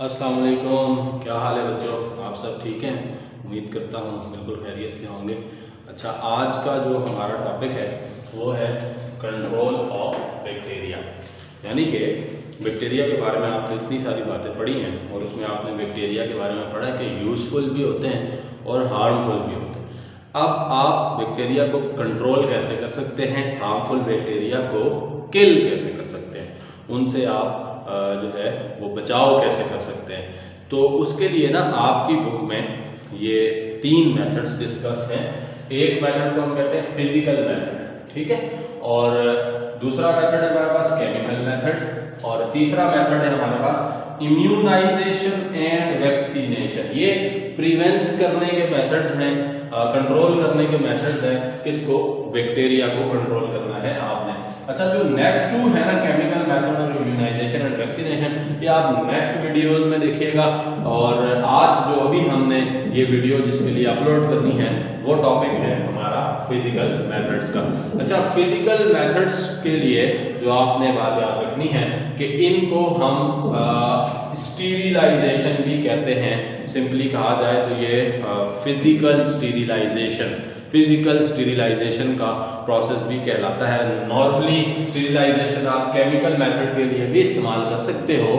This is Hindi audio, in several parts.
अस्सलाम वालेकुम, क्या हाल है बच्चों? आप सब ठीक हैं? उम्मीद करता हूँ बिल्कुल खैरियत से होंगे। अच्छा, आज का जो हमारा टॉपिक है वो है कंट्रोल ऑफ बैक्टीरिया। यानी कि बैक्टीरिया के बारे में आपने इतनी सारी बातें पढ़ी हैं और उसमें आपने बैक्टीरिया के बारे में पढ़ा कि यूज़फुल भी होते हैं और हार्मफुल भी होते हैं। अब आप बैक्टीरिया को कंट्रोल कैसे कर सकते हैं, हार्मफुल बैक्टीरिया को किल कैसे कर सकते हैं, उनसे आप जो है वो बचाव कैसे कर सकते हैं। तो उसके लिए ना आपकी बुक में ये 3 मेथड्स डिस्कस हैं। एक मेथड को हम कहते हैं फिजिकल मेथड, ठीक है, और दूसरा मेथड है हमारे पास केमिकल मेथड, और तीसरा मेथड है हमारे पास इम्यूनाइजेशन एंड वैक्सीनेशन। ये प्रिवेंट करने के मेथड्स हैं, कंट्रोल करने के मेथड्स हैं। किसको? बैक्टीरिया को कंट्रोल करना है आपने। अच्छा, जो नेक्स्ट 2 है ना, केमिकल मेथड और इम्यूनाइजेशन एंड वैक्सीनेशन, ये आप नेक्स्ट वीडियोस में देखिएगा। और आज जो अभी हमने ये वीडियो जिसके लिए अपलोड करनी है वो टॉपिक है हमारा फिजिकल मेथड्स का। अच्छा, फिजिकल मेथड्स के लिए जो आपने बात याद रखनी है कि इनको हम स्टीरिलाइजेशन भी कहते हैं। सिंपली कहा जाए तो ये फिजिकल स्टीरिलाइजेशन का प्रोसेस भी कहलाता है। नॉर्मली स्टीरिलाइजेशन आप केमिकल मेथड के लिए भी इस्तेमाल कर सकते हो,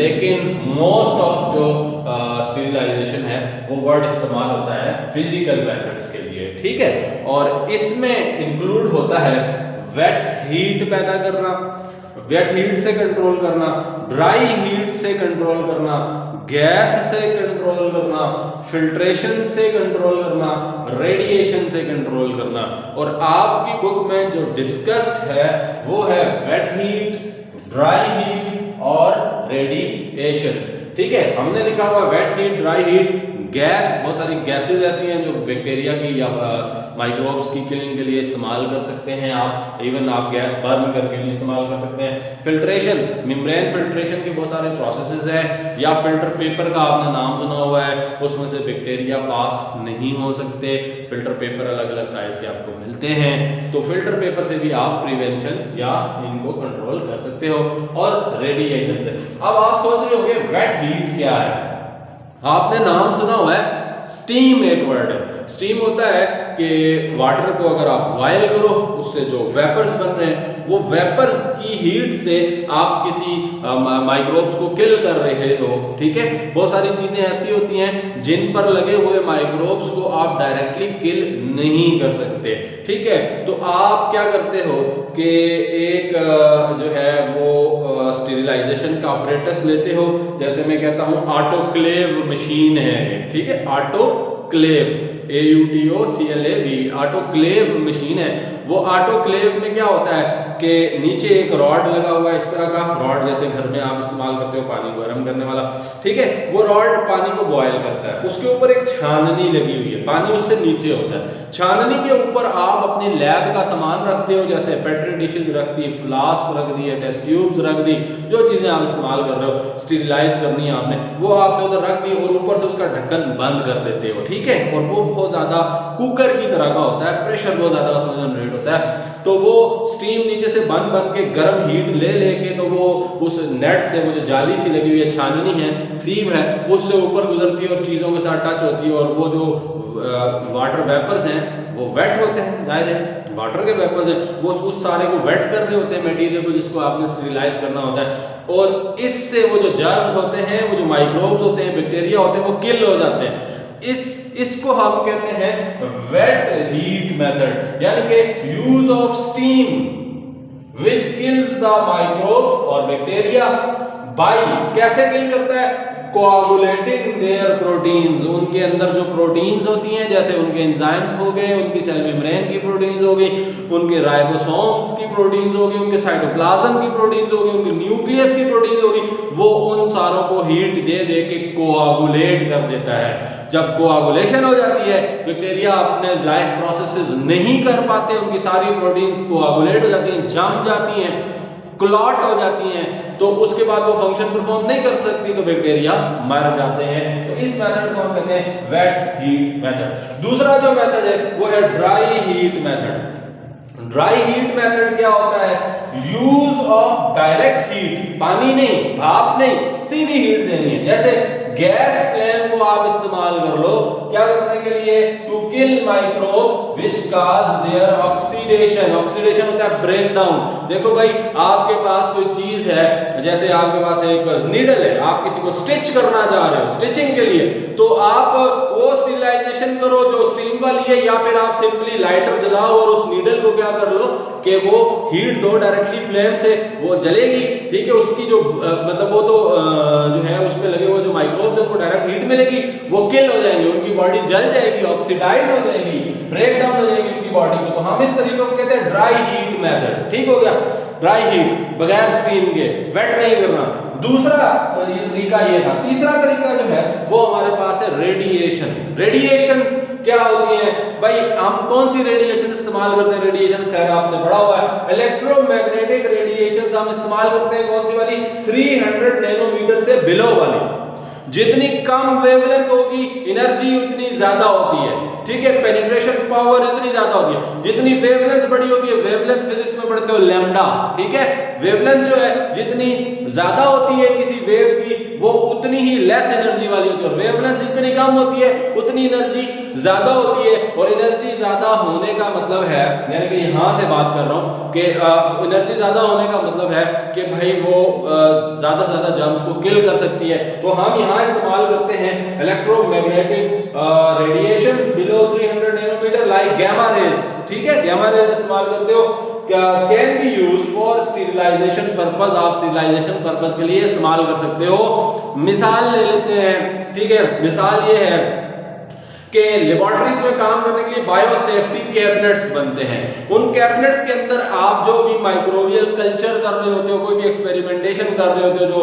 लेकिन मोस्ट ऑफ जो स्टीरिलाइजेशन है वो वर्ड इस्तेमाल होता है फिजिकल मेथड्स के लिए, ठीक है। और इसमें इंक्लूड होता है वेट हीट पैदा करना, वेट हीट से कंट्रोल करना, ड्राई हीट से कंट्रोल करना, गैस से कंट्रोल करना, फिल्ट्रेशन से कंट्रोल करना, रेडिएशन से कंट्रोल करना। और आपकी बुक में जो डिस्कस्ड है वो है वेट हीट, ड्राई हीट और रेडिएशन, ठीक है। हमने लिखा हुआ wet heat, dry heat, gas, बहुत सारी गैसेज ऐसी हैं जो बैक्टीरिया की या माइक्रोब्स की किलिंग के लिए इस्तेमाल कर सकते हैं आप। इवन आप गैस बर्न करके भी इस्तेमाल कर सकते हैं। फिल्ट्रेशन, मेम्ब्रेन फिल्ट्रेशन के बहुत सारे प्रोसेसेस हैं, या फिल्टर पेपर का आपने नाम सुना हुआ है, उसमें से बैक्टीरिया पास नहीं हो सकते। फिल्टर पेपर अलग अलग साइज के आपको मिलते हैं, तो फिल्टर पेपर से भी आप प्रिवेंशन या इनको कंट्रोल कर सकते हो। और रेडिएशन से, अब आप सोच रहे होंगे वेट हीट क्या है। आपने नाम सुना हुआ है स्टीम, एक वर्ड है। स्टीम होता है कि वाटर को अगर आप बॉयल करो, उससे जो वेपर्स बन रहे हैं वो वेपर्स की हीट से आप किसी माइक्रोब्स को किल कर रहे हो, ठीक है। बहुत सारी चीजें ऐसी होती हैं जिन पर लगे हुए माइक्रोब्स को आप डायरेक्टली किल नहीं कर सकते, ठीक है। तो आप क्या करते हो कि एक जो है वो स्टीरिलाइजेशन का ऑपरेटस लेते हो। जैसे मैं कहता हूं ऑटोक्लेव मशीन है, ठीक है, ऑटोक्लेव, AUTOCLAV, ऑटोक्लेव मशीन है। वो ऑटोक्लेव में क्या होता है कि नीचे एक रॉड लगा हुआ है, इस तरह का रॉड जैसे घर में आप इस्तेमाल करते हो पानी को गर्म करने वाला, ठीक है। वो रॉड पानी को बॉयल करता है, उसके ऊपर एक छाननी लगी हुई है, पानी उससे नीचे होता है। छाननी के ऊपर आप अपने लैब का सामान रखते हो, जैसे पेट्री डिशेज रख दी, फ्लास्क रख दी, टेस्ट ट्यूब्स रख दी, जो चीजें आप इस्तेमाल कर रहे हो, स्टीरिलाइज करनी है आपने, वो आपने उधर रख दी और ऊपर से उसका ढक्कन बंद कर देते हो, ठीक है। और वो बहुत ज्यादा कुकर की तरह का होता है, प्रेशर बहुत ज्यादा उसमें जनरेट होता है, तो वो स्टीम नीचे से बन के गर्म हीट ले लेके, तो वो उस नेट से, वो जो जाली सी लगी हुई है, छाननी है, सीव है, उससे ऊपर गुजरती है और चीजों के साथ टच होती है। और वो जो वाटर वेपर्स हैं वो वेट होते हैं, जाहिर है वाटर के वेपर्स हैं, वो उस सारे को वेट कर रहे होते हैं मटेरियल को, जिसको आपने स्टरीलाइज करना होता है। और इससे वो जो जर्म्स होते हैं, वो जो माइक्रोब्स होते हैं, बैक्टीरिया होते हैं, वो किल हो जाते हैं। इसको हम कहते हैं वेट हीट मेथड, यानी कि use of steam which kills the microbes और बैक्टीरिया बाय, कैसे किल करता है? कोआगुलेटिंग देयर प्रोटीन्स, उनके अंदर जो प्रोटीन्स होती हैं, जैसे उनके एंजाइम्स हो गए, उनकी सेल मेम्ब्रेन की प्रोटीन्स हो गई, उनके राइबोसोम्स की प्रोटीन्स हो गई, उनके साइटोप्लाज्म की प्रोटीन्स हो गई, उनके न्यूक्लियस की प्रोटीन्स हो गई, वो उन सारों को हीट दे दे के कोआगुलेट कर देता है। जब कोआगुलेशन हो जाती है, बैक्टीरिया अपने लाइफ प्रोसेसेस नहीं कर पाते, उनकी सारी प्रोटीन्स कोआगुलेट हो जाती हैं, जम जाती हैं, क्लॉट हो जाती हैं, तो उसके बाद वो फंक्शन परफॉर्म नहीं कर सकती, तो बैक्टीरिया मर जाते हैं। तो इस मेथड को हम कहते हैं वेट हीट मेथड। दूसरा जो मेथड है वो है dry heat method. Dry heat method क्या होता है? यूज ऑफ डायरेक्ट हीट, पानी नहीं, भाप नहीं, सीधी हीट देनी है। जैसे गैस फ्लेम को आप इस्तेमाल कर लो क्या करने के लिए? To kill microbe which cause their oxidation. Oxidation होता है ब्रेक डाउन। देखो भाई, आपके पास कोई चीज है, जैसे आपके पास एक नीडल है, आप किसी को स्टिच करना चाह रहे हो स्टिचिंग के लिए, तो आप वो स्टीरिलाइजेशन करो जो स्टीम वाली है, या फिर आप सिंपली लाइटर जलाओ और उस नीडल को क्या कर लो कि वो हीट दो डायरेक्टली फ्लेम से, वो जलेगी, ठीक है। उसकी जो मतलब वो तो जो है उसमें लगे हुए जो माइक्रोब्स उनको डायरेक्ट हीट मिलेगी, वो किल हो जाएंगे, उनकी बॉडी जल जाएगी, ऑक्सीडाइज हो जाएगी, ब्रेक डाउन हो जाएगी उनकी बॉडी को। तो हम इस तरीके को कहते हैं ड्राई हीट मेथड, ठीक हो गया। ड्राई हीट बगैर स्टीम के, वेट नहीं करना। दूसरा ये तरीका ये था। तीसरा तरीका जो है वो हमारे पास है रेडिएशन। रेडिएशन क्या होती है भाई? हम कौन सी रेडिएशन इस्तेमाल करते हैं? रेडिएशन खैर आपने पढ़ा हुआ है, इलेक्ट्रोमैग्नेटिक रेडिएशन हम इस्तेमाल करते हैं। कौन सी वाली? 300 नैनोमीटर से बिलो वाली। जितनी कम वेवलेंथ होगी एनर्जी उतनी ज्यादा होती है, ठीक है। पेनिट्रेशन पावर इतनी ज्यादा होती है। जितनी वेवलेंथ बड़ी होती है, वेवलेंथ फिजिक्स में पढ़ते हो लैम्डा, ठीक है। वेवलेंथ जो है जितनी ज्यादा होती है किसी वेव की, वो उतनी ही लेस एनर्जी वाली होती है, और वेवलेंथ जितनी कम होती है उतनी एनर्जी ज्यादा होती है। और एनर्जी ज्यादा होने का मतलब है, यानी कि यहां से बात कर रहा हूं कि एनर्जी ज्यादा होने का मतलब है कि भाई वो ज्यादा से ज्यादा जर्म्स को किल कर सकती है। तो हम यहाँ इस्तेमाल करते हैं electromagnetic radiations below 300 nanometer like gamma rays, ठीक है। गामा रेज इस्तेमाल करते हो, can be use for sterilization purpose. आप स्टीरिलाइजेशन पर्पस के लिए इस्तेमाल कर सकते हो। मिसाल ले लेते हैं, ठीक है। मिसाल ये है कि लेबोरेटरीज में काम करने के लिए बायो सेफ्टी कैबिनेट्स बनते हैं। उन कैबिनेट्स के अंदर आप जो भी माइक्रोबियल कल्चर कर रहे होते हो, कोई भी एक्सपेरिमेंटेशन कर रहे होते हो जो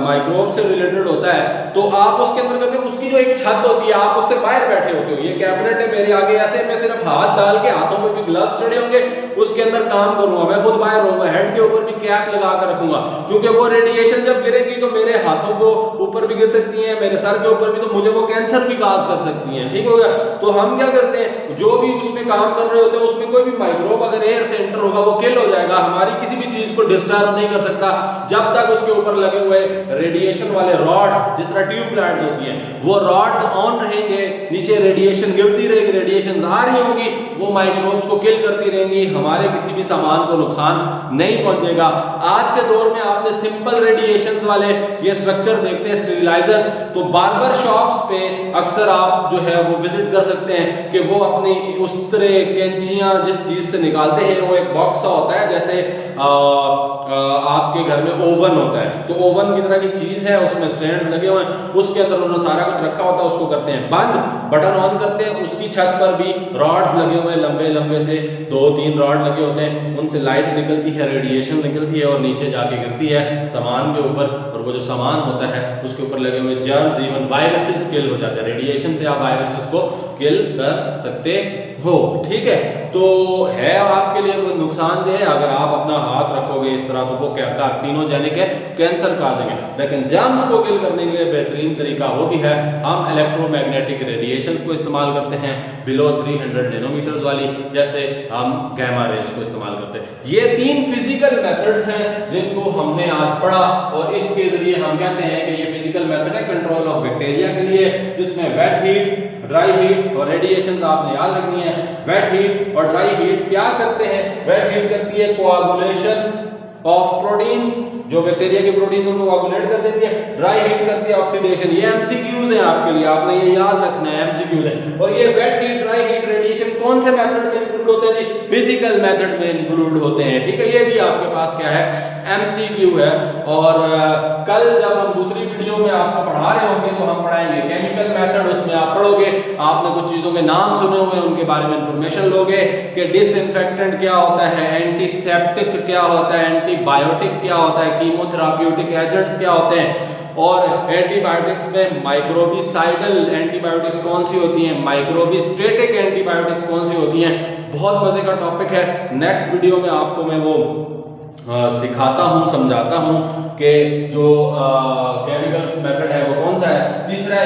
माइक्रोब से रिलेटेड होता है, तो आप उसके अंदर करते हो। उसकी जो एक छत होती है, आप उससे बाहर बैठे होते हो। ये कैबिनेट है मेरे आगे, ऐसे मैं सिर्फ हाथ डाल के, हाथों में भी ग्लव्स चढ़े होंगे, उसके अंदर काम करूंगा। मैं खुद बाहर रहूंगा, हेड के ऊपर भी कैप लगा कर रखूंगा, क्योंकि वो रेडिएशन जब गिरेगी तो मेरे हाथों को ऊपर भी गिर सकती है, मेरे सर के ऊपर भी, तो मुझे वो कैंसर भी काज कर सकती है, ठीक हो गया। तो हम क्या करते हैं, जो भी उसमें काम कर रहे होते हैं उसमें कोई भी माइक्रोब अगर एयर से एंटर होगा वो किल हो जाएगा, हमारी किसी भी चीज को डिस्टर्ब नहीं कर सकता जब तक उसके ऊपर लगे हुए रेडिएशन वाले रॉड्स, जिस तरह ट्यूब लाइट्स होती हैं, वो रॉड्स ऑन रहेंगे, नीचे रेडिएशन गिरती रहेगी, रेडिएशन आ रही होंगी, वो माइक्रोब्स को किल करती रहेंगी, हमारे किसी भी सामान को नुकसान नहीं पहुंचेगा। आज के दौर में आपने सिंपल रेडिएशंस वाले ये स्ट्रक्चर देखते हैं, स्टेरिलाइजर्स, तो बार्बर शॉप्स पे अक्सर आप जो है वो विजिट कर सकते हैं कि वो अपनी उस तरह कैंचियां जिस चीज से निकालते हैं, वो एक बॉक्स सा होता है, जैसे आपके घर में ओवन होता है, तो ओवन की तरह की चीज है, उसमें स्टैंड लगे हुए हैं, उसके अंदर उन्होंने सारा कुछ रखा होता है, उसको करते हैं बंद, बटन ऑन करते हैं, उसकी छत पर भी रॉड्स लगे हुए हैं, लंबे लंबे से 2-3 रॉड लगे होते हैं, उनसे लाइट निकलती है, रेडिएशन निकलती है और नीचे जाके गिरती है सामान के ऊपर, और वो जो सामान होता है उसके ऊपर लगे हुए जर्म्स, इवन वायरसेस किल हो जाते हैं। रेडिएशन से आप वायरसेस को किल कर सकते हो, ठीक है। तो है आपके लिए कोई नुकसानदेह अगर आप अपना हाथ रखोगे इस तरह, तो वो क्या कार्सिनोजेनिक है, कैंसर काजेंगे। लेकिन जर्म्स को किल करने के लिए बेहतरीन तरीका वो भी है, हम इलेक्ट्रोमैग्नेटिक रेडिएशंस को इस्तेमाल करते हैं बिलो 300 नैनोमीटर्स वाली, जैसे हम गामा रेज को इस्तेमाल करते हैं। ये 3 फिजिकल मेथड्स हैं जिनको हमने आज पढ़ा, और इसके जरिए हम कहते हैं कि ये फिजिकल मेथड है कंट्रोल ऑफ बैक्टीरिया के लिए, जिसमें वेट हीट, ड्राई हीट और रेडिएशंस आपने याद रखनी है। वेट हीट और ड्राई हीट क्या करते हैं? वेट हीट करती है कोआगुलेशन ऑफ प्रोटीन्स, जो बैक्टीरिया के प्रोटीन उनको कोआगुलेट कर देती है। ड्राई हीट करती है ऑक्सीडेशन। ये एमसीक्यूज हैं आपके लिए, आपने ये याद रखना है, एमसीक्यूज हैं। और ये wet heat, dry heat, radiation कौन से मेथड में इंक्लूड होते हैं जी? फिजिकल मेथड में इंक्लूड होते हैं, ठीक है। ये भी आपके पास क्या है, एमसीक्यू है। और कल जब हम दूसरी वीडियो में आपको पढ़ा रहे होंगे तो हम पढ़ाएंगे केमिकल मेथड, उसमें आप पढ़ोगे, आपने कुछ चीजों के नाम सुने हुए हैं, उनके बारे में इंफॉर्मेशन लोगे कि डिसइंफेक्टेंट क्या होता है, एंटीसेप्टिक क्या होता है, एंटीबायोटिक क्या होता है, कीमोथेराप्यूटिक एजेंट्स क्या होते हैं, और एंटीबायोटिक्स में माइक्रोबिसाइडल एंटीबायोटिक्स कौन सी होती हैं, माइक्रोबिस्टेटिक एंटीबायोटिक्स कौन सी होती हैं। बहुत मजे का टॉपिक है। नेक्स्ट वीडियो में आपको मैं वो सिखाता हूँ, समझाता हूँ कि जो केमिकल मेथड है वो कौन सा है। तीसरा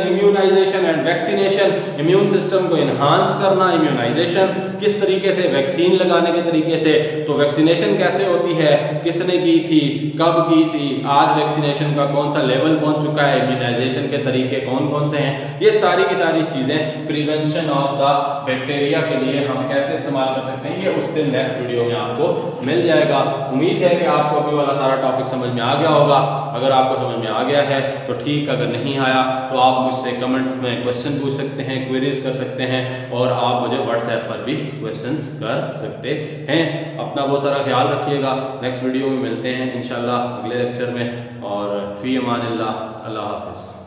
immunisation and vaccination, immune system को इन्हांस करना, इम्यूनाइजेशन किस तरीके से, वैक्सीन लगाने के तरीके से। तो वैक्सीनेशन कैसे होती है, किसने की थी, कब की थी, आज वैक्सीनेशन का कौन सा लेवल पहुंच चुका है, इम्यूनाइजेशन के तरीके कौन कौन से हैं, ये सारी की सारी चीज़ें प्रिवेंशन ऑफ द बैक्टीरिया के लिए हम कैसे इस्तेमाल कर सकते हैं, ये उससे नेक्स्ट वीडियो में आपको मिल जाएगा। उम्मीद है कि आपको अभी वाला सारा टॉपिक समझ में आ गया होगा। अगर आपको समझ में आ गया है तो ठीक, अगर नहीं आया तो आप मुझसे कमेंट्स में क्वेश्चन पूछ सकते हैं, क्वेरीज कर सकते हैं, और आप मुझे व्हाट्सएप पर भी क्वेश्चंस कर सकते हैं। अपना बहुत सारा ख्याल रखिएगा। नेक्स्ट वीडियो में मिलते हैं इंशाल्लाह अगले लेक्चर में, और फी अमानिल्लाह, अल्लाह हाफिज़।